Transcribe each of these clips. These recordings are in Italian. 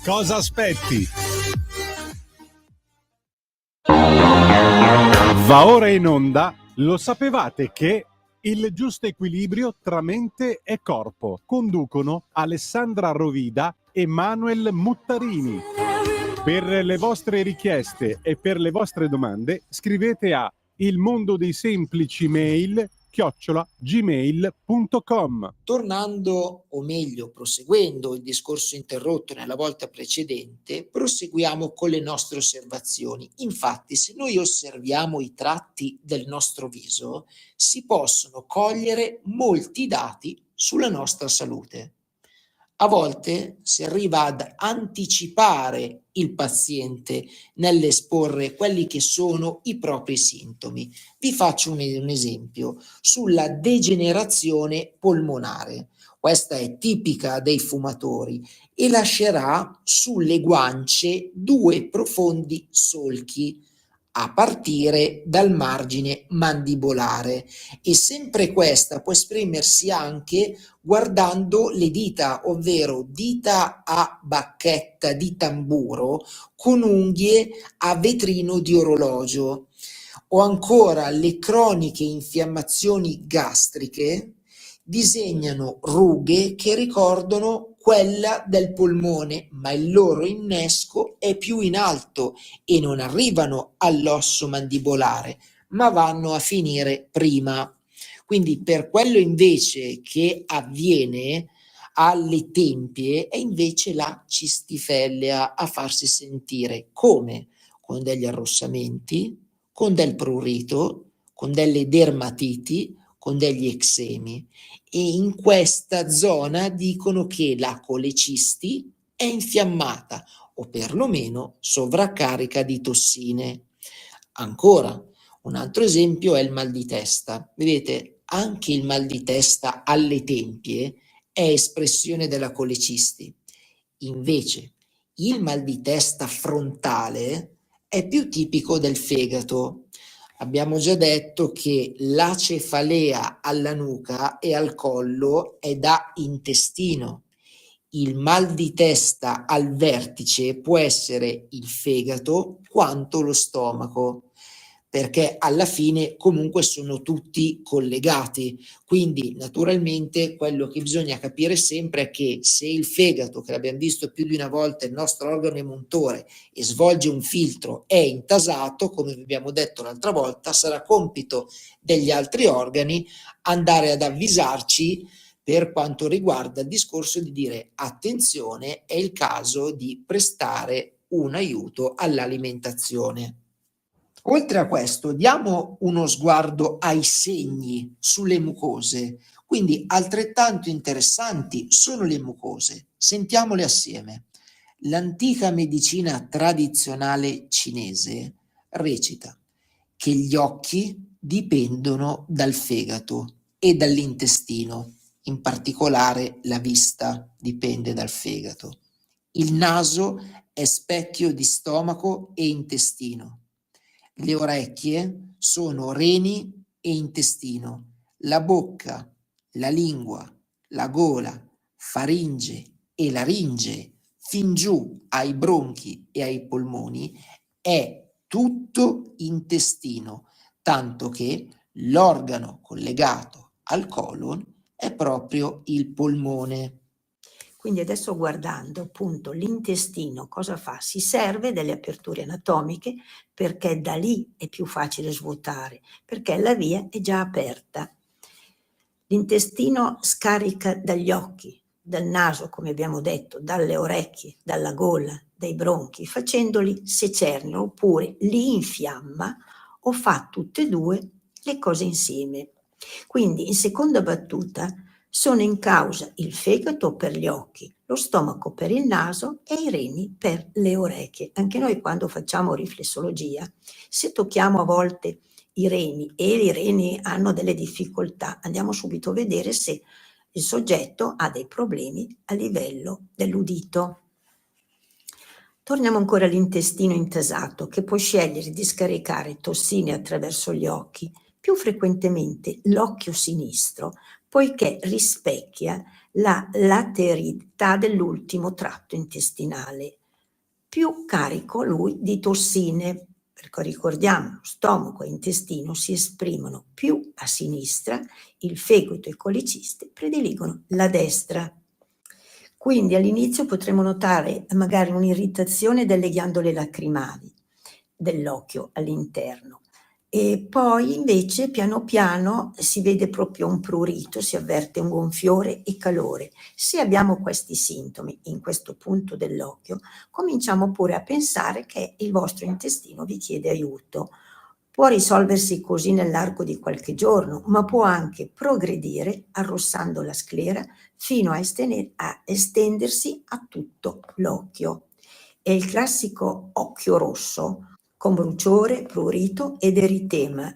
Cosa aspetti? Va ora in onda. Lo sapevate che il giusto equilibrio tra mente e corpo conducono Alessandra Rovida e Manuel Muttarini. Per le vostre richieste e per le vostre domande scrivete a ilmondodeisemplici-mail@gmail.com. Tornando, o meglio, proseguendo il discorso interrotto nella volta precedente, proseguiamo con le nostre osservazioni. Infatti, se noi osserviamo i tratti del nostro viso, si possono cogliere molti dati sulla nostra salute. A volte si arriva ad anticipare il paziente nell'esporre quelli che sono i propri sintomi. Vi faccio un esempio sulla degenerazione polmonare. Questa è tipica dei fumatori e lascerà sulle guance 2 profondi solchi a partire dal margine mandibolare, e sempre questa può esprimersi anche guardando le dita, ovvero dita a bacchetta di tamburo con unghie a vetrino di orologio, o ancora le croniche infiammazioni gastriche disegnano rughe che ricordano quella del polmone, ma il loro innesco è più in alto e non arrivano all'osso mandibolare, ma vanno a finire prima. Quindi per quello invece che avviene alle tempie è invece la cistifellea a farsi sentire. Come? Con degli arrossamenti, con del prurito, con delle dermatiti, con degli eczemi, e in questa zona dicono che la colecisti è infiammata o perlomeno sovraccarica di tossine. Ancora, un altro esempio è il mal di testa. Vedete, anche il mal di testa alle tempie è espressione della colecisti. Invece, il mal di testa frontale è più tipico del fegato. Abbiamo già detto che la cefalea alla nuca e al collo è da intestino. Il mal di testa al vertice può essere il fegato quanto lo stomaco, perché alla fine comunque sono tutti collegati. Quindi naturalmente quello che bisogna capire sempre è che se il fegato, che l'abbiamo visto più di una volta, il nostro organo emultore, e svolge un filtro, è intasato, come vi abbiamo detto l'altra volta, sarà compito degli altri organi andare ad avvisarci per quanto riguarda il discorso di dire: attenzione, è il caso di prestare un aiuto all'alimentazione. Oltre a questo, diamo uno sguardo ai segni sulle mucose. Quindi altrettanto interessanti sono le mucose. Sentiamole assieme. L'antica medicina tradizionale cinese recita che gli occhi dipendono dal fegato e dall'intestino, in particolare la vista dipende dal fegato. Il naso è specchio di stomaco e intestino. Le orecchie sono reni e intestino. La bocca, la lingua, la gola, faringe e laringe, fin giù ai bronchi e ai polmoni, è tutto intestino, tanto che l'organo collegato al colon è proprio il polmone. Quindi adesso, guardando appunto l'intestino, cosa fa? Si serve delle aperture anatomiche, perché da lì è più facile svuotare, perché la via è già aperta. L'intestino scarica dagli occhi, dal naso, come abbiamo detto, dalle orecchie, dalla gola, dai bronchi, facendoli secernere, oppure li infiamma o fa tutte e due le cose insieme. Quindi in seconda battuta sono in causa il fegato per gli occhi, lo stomaco per il naso e i reni per le orecchie. Anche noi, quando facciamo riflessologia, se tocchiamo a volte i reni e i reni hanno delle difficoltà, andiamo subito a vedere se il soggetto ha dei problemi a livello dell'udito. Torniamo ancora all'intestino intasato, che può scegliere di scaricare tossine attraverso gli occhi, più frequentemente l'occhio sinistro, poiché rispecchia la lateralità dell'ultimo tratto intestinale, più carico lui di tossine, perché ricordiamo, lo stomaco e l'intestino si esprimono più a sinistra, il fegato e il coliciste prediligono la destra. Quindi all'inizio potremo notare magari un'irritazione delle ghiandole lacrimali dell'occhio all'interno, e poi invece piano piano si vede proprio un prurito, si avverte un gonfiore e calore. Se abbiamo questi sintomi in questo punto dell'occhio, cominciamo pure a pensare che il vostro intestino vi chiede aiuto. Può risolversi così nell'arco di qualche giorno, ma può anche progredire arrossando la sclera fino a estendersi a tutto l'occhio. È il classico occhio rosso con bruciore, prurito ed eritema,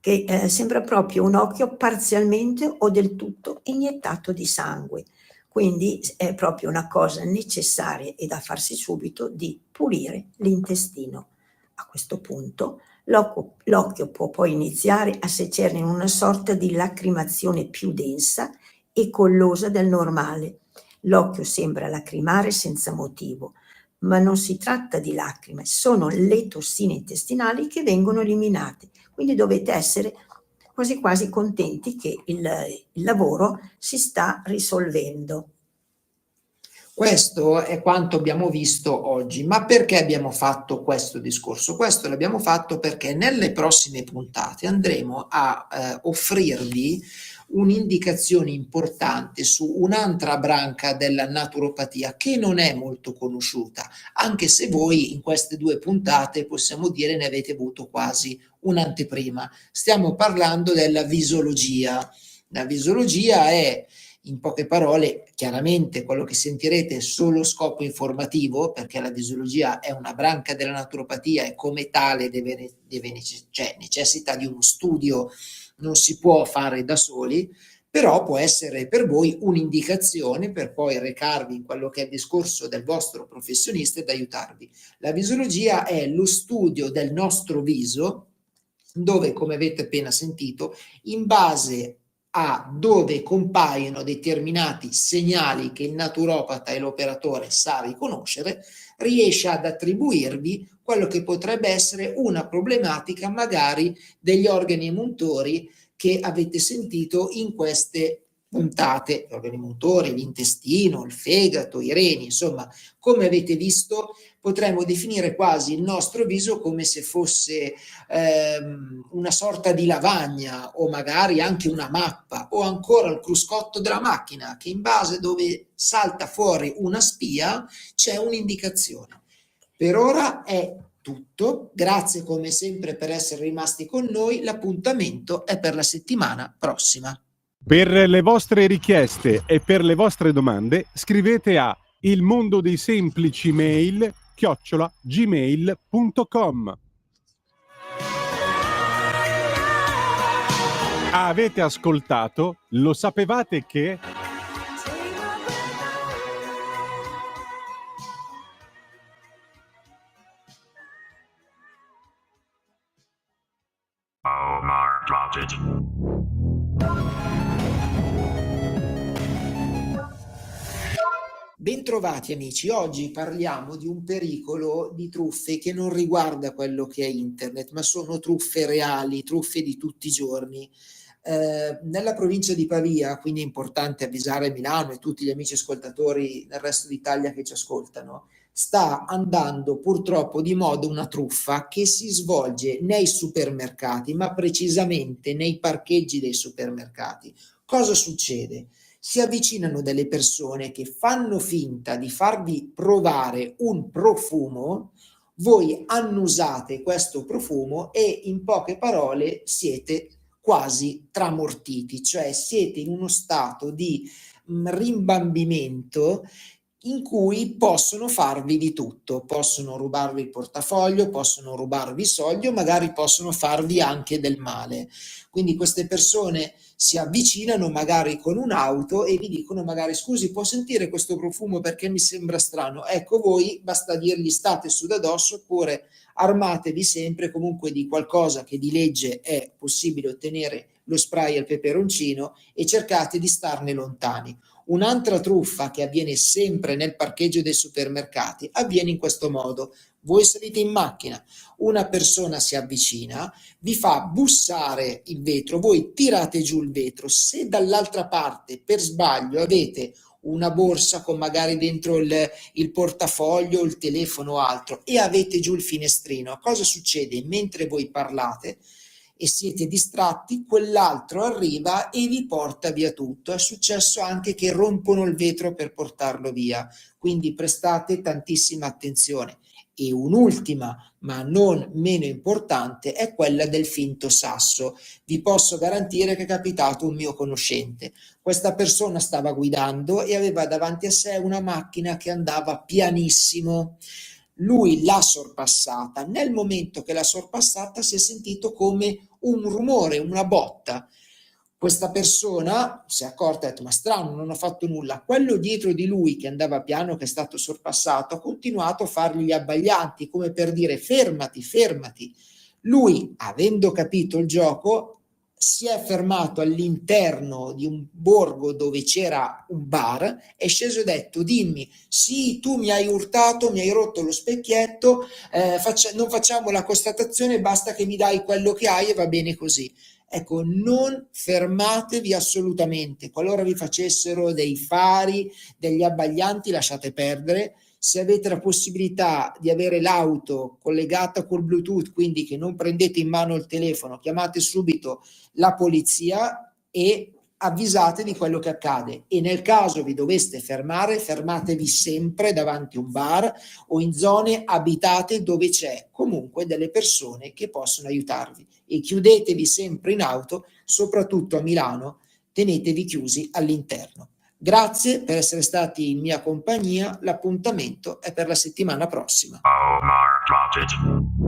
che sembra proprio un occhio parzialmente o del tutto iniettato di sangue. Quindi è proprio una cosa necessaria e da farsi subito di pulire l'intestino. A questo punto l'occhio può poi iniziare a secerne in una sorta di lacrimazione più densa e collosa del normale. L'occhio sembra lacrimare senza motivo, ma non si tratta di lacrime, sono le tossine intestinali che vengono eliminate. Quindi dovete essere quasi quasi contenti che il lavoro si sta risolvendo. Questo è quanto abbiamo visto oggi, ma perché abbiamo fatto questo discorso? Questo l'abbiamo fatto perché nelle prossime puntate andremo a offrirvi un'indicazione importante su un'altra branca della naturopatia che non è molto conosciuta, anche se voi in queste 2 puntate possiamo dire ne avete avuto quasi un'anteprima. Stiamo parlando della visologia. La visologia è, in poche parole, chiaramente quello che sentirete è solo scopo informativo, perché la visologia è una branca della naturopatia e come tale necessita di uno studio, non si può fare da soli, però può essere per voi un'indicazione per poi recarvi in quello che è il discorso del vostro professionista ed aiutarvi. La visologia è lo studio del nostro viso, dove, come avete appena sentito, in base a dove compaiono determinati segnali che il naturopata e l'operatore sa riconoscere, riesce ad attribuirvi quello che potrebbe essere una problematica magari degli organi emuntori che avete sentito in queste puntate, gli organi emuntori, l'intestino, il fegato, i reni, insomma, come avete visto, potremmo definire quasi il nostro viso come se fosse una sorta di lavagna o magari anche una mappa o ancora il cruscotto della macchina che in base dove salta fuori una spia c'è un'indicazione. Per ora è tutto, grazie come sempre per essere rimasti con noi, l'appuntamento è per la settimana prossima. Per le vostre richieste e per le vostre domande scrivete a ilmondodeisemplicimail@gmail.com. Avete ascoltato? Lo sapevate che? Omar dropped it. Bentrovati amici, oggi parliamo di un pericolo di truffe che non riguarda quello che è internet, ma sono truffe reali, truffe di tutti i giorni. Nella provincia di Pavia, quindi è importante avvisare Milano e tutti gli amici ascoltatori del resto d'Italia che ci ascoltano, sta andando purtroppo di moda una truffa che si svolge nei supermercati, ma precisamente nei parcheggi dei supermercati. Cosa succede? Si avvicinano delle persone che fanno finta di farvi provare un profumo, voi annusate questo profumo e in poche parole siete quasi tramortiti, cioè siete in uno stato di rimbambimento in cui possono farvi di tutto, possono rubarvi il portafoglio, possono rubarvi i soldi o magari possono farvi anche del male. Quindi queste persone si avvicinano magari con un'auto e vi dicono magari scusi, può sentire questo profumo perché mi sembra strano. Ecco, voi basta dirgli state su da dosso oppure armatevi sempre comunque di qualcosa che di legge è possibile ottenere, lo spray al peperoncino, e cercate di starne lontani. Un'altra truffa che avviene sempre nel parcheggio dei supermercati avviene in questo modo. Voi salite in macchina, una persona si avvicina, vi fa bussare il vetro, voi tirate giù il vetro, se dall'altra parte per sbaglio avete una borsa con magari dentro il portafoglio, il telefono o altro e avete giù il finestrino, cosa succede? Mentre voi parlate e siete distratti, quell'altro arriva e vi porta via tutto. È successo anche che rompono il vetro per portarlo via, quindi prestate tantissima attenzione. E un'ultima, ma non meno importante, è quella del finto sasso. Vi posso garantire che è capitato un mio conoscente. Questa persona stava guidando e aveva davanti a sé una macchina che andava pianissimo. Lui l'ha sorpassata. Nel momento che l'ha sorpassata si è sentito come un rumore, una botta. Questa persona si è accorta e ha detto: ma strano, non ho fatto nulla. Quello dietro di lui che andava piano, che è stato sorpassato, ha continuato a fargli gli abbaglianti, come per dire: fermati, fermati. Lui, avendo capito il gioco, si è fermato all'interno di un borgo dove c'era un bar, è sceso e ha detto: dimmi, sì, tu mi hai urtato, mi hai rotto lo specchietto, non facciamo la constatazione, basta che mi dai quello che hai e va bene così. Ecco, non fermatevi assolutamente. Qualora vi facessero dei fari, degli abbaglianti, lasciate perdere. Se avete la possibilità di avere l'auto collegata col Bluetooth, quindi che non prendete in mano il telefono, chiamate subito la polizia e avvisate di quello che accade. E nel caso vi doveste fermare, fermatevi sempre davanti a un bar o in zone abitate dove c'è comunque delle persone che possono aiutarvi. E chiudetevi sempre in auto, soprattutto a Milano, tenetevi chiusi all'interno. Grazie per essere stati in mia compagnia, l'appuntamento è per la settimana prossima. Omar dropped it.